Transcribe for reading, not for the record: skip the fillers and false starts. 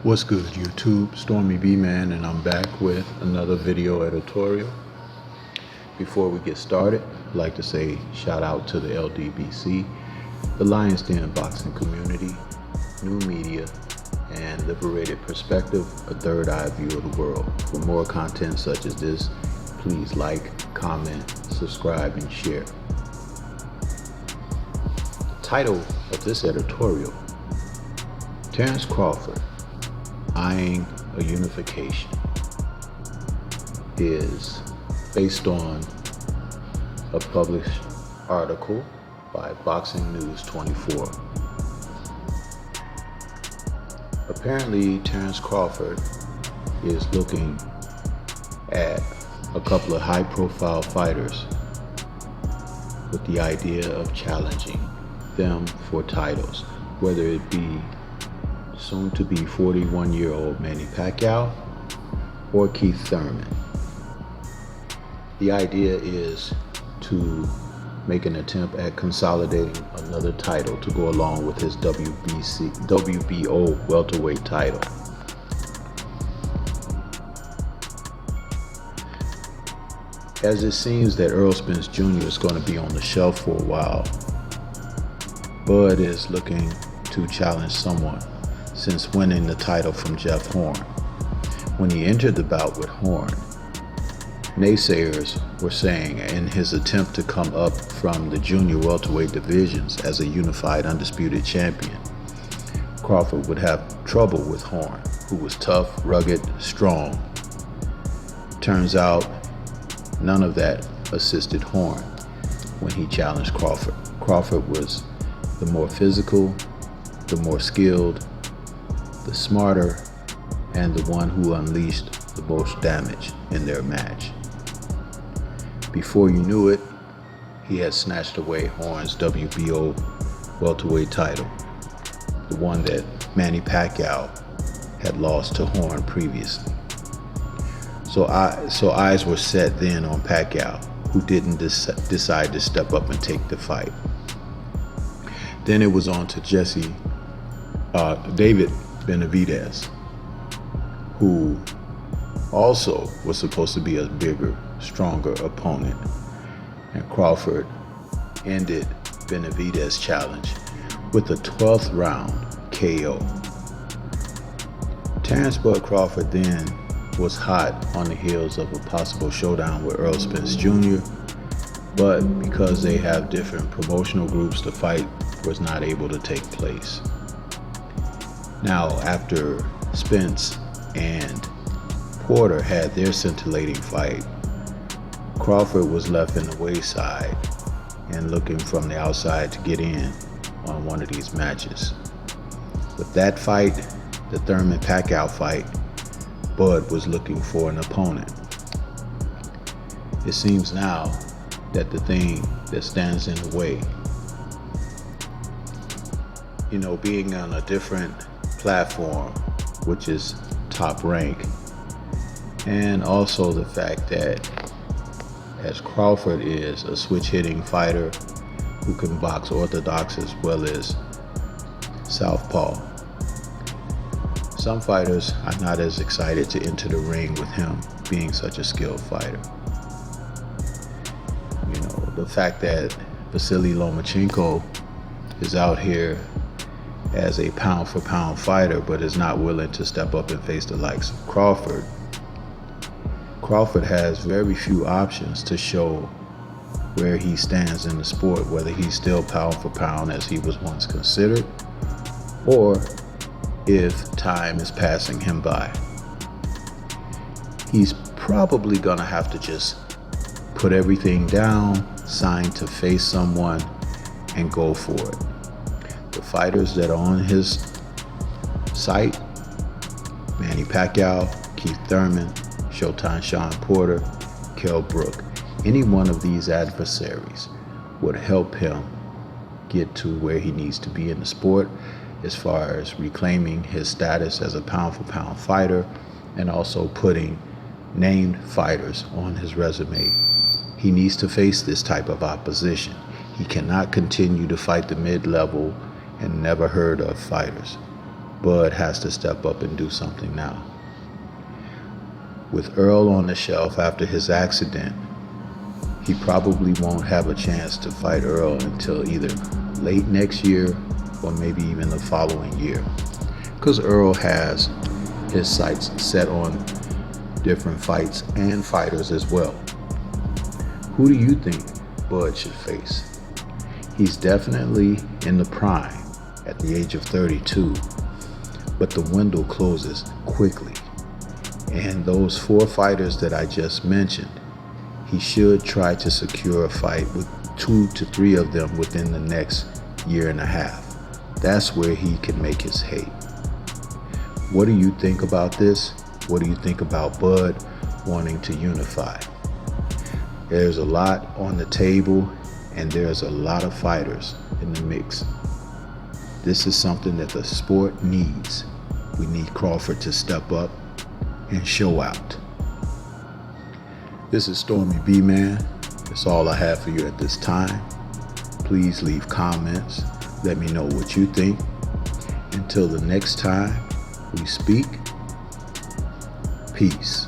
What's good, YouTube? Stormybman, and I'm back with another video editorial. Before we get started, I'd like to say shout out to the LDBC, the Lion's Den boxing community, new media, and liberated perspective, a third eye view of the world. For more content such as this, please like, comment, subscribe, and share. The title of this editorial: Terrence Crawford, Eyeing a Unification, is based on a published article by Boxing News 24. Apparently, Terrence Crawford is looking at a couple of high-profile fighters with the idea of challenging them for titles, whether it be soon-to-be 41-year-old Manny Pacquiao or Keith Thurman. The idea is to make an attempt at consolidating another title to go along with his WBO welterweight title. As it seems that Errol Spence Jr. is going to be on the shelf for a while, Bud is looking to challenge someone since winning the title from Jeff Horn. When he entered the bout with Horn, naysayers were saying in his attempt to come up from the junior welterweight divisions as a unified undisputed champion, Crawford would have trouble with Horn, who was tough, rugged, strong. Turns out none of that assisted Horn when he challenged Crawford. Crawford was the more physical, the more skilled, the smarter, and the one who unleashed the most damage in their match. Before you knew it, he had snatched away Horn's WBO welterweight title, the one that Manny Pacquiao had lost to Horn previously. So eyes were set then on Pacquiao, who didn't decide to step up and take the fight. Then it was on to David Benavidez, who also was supposed to be a bigger, stronger opponent. And Crawford ended Benavidez's challenge with a 12th round KO. Terrence Bud Crawford then was hot on the heels of a possible showdown with Errol Spence Jr., but because they have different promotional groups, the fight was not able to take place. Now, after Spence and Porter had their scintillating fight, Crawford was left in the wayside and looking from the outside to get in on one of these matches. With that fight, the Thurman-Pacquiao fight, Bud was looking for an opponent. It seems now that the thing that stands in the way, being on a different platform, which is Top Rank, and also the fact that as Crawford is a switch-hitting fighter who can box orthodox as well as southpaw, some fighters are not as excited to enter the ring with him being such a skilled fighter. The fact that Vasily Lomachenko is out here as a pound-for-pound fighter but is not willing to step up and face the likes of Crawford. Crawford has very few options to show where he stands in the sport, whether he's still pound-for-pound as he was once considered, or if time is passing him by. He's probably gonna have to just put everything down, sign to face someone, and go for it. The fighters that are on his site: Manny Pacquiao, Keith Thurman, Showtime Sean Porter, Kell Brook. Any one of these adversaries would help him get to where he needs to be in the sport as far as reclaiming his status as a pound-for-pound fighter and also putting named fighters on his resume. He needs to face this type of opposition. He cannot continue to fight the mid-level and never heard of fighters. Bud has to step up and do something now. With Earl on the shelf after his accident, he probably won't have a chance to fight Earl until either late next year or maybe even the following year, because Earl has his sights set on different fights and fighters as well. Who do you think Bud should face? He's definitely in the prime at the age of 32, but the window closes quickly. And those 4 fighters that I just mentioned, he should try to secure a fight with 2 to 3 of them within the next year and a half. That's where he can make his hay. What do you think about this? What do you think about Bud wanting to unify? There's a lot on the table, and there's a lot of fighters in the mix. This is something that the sport needs. We need Crawford to step up and show out. This is Stormybman. That's all I have for you at this time. Please leave comments. Let me know what you think. Until the next time we speak, peace.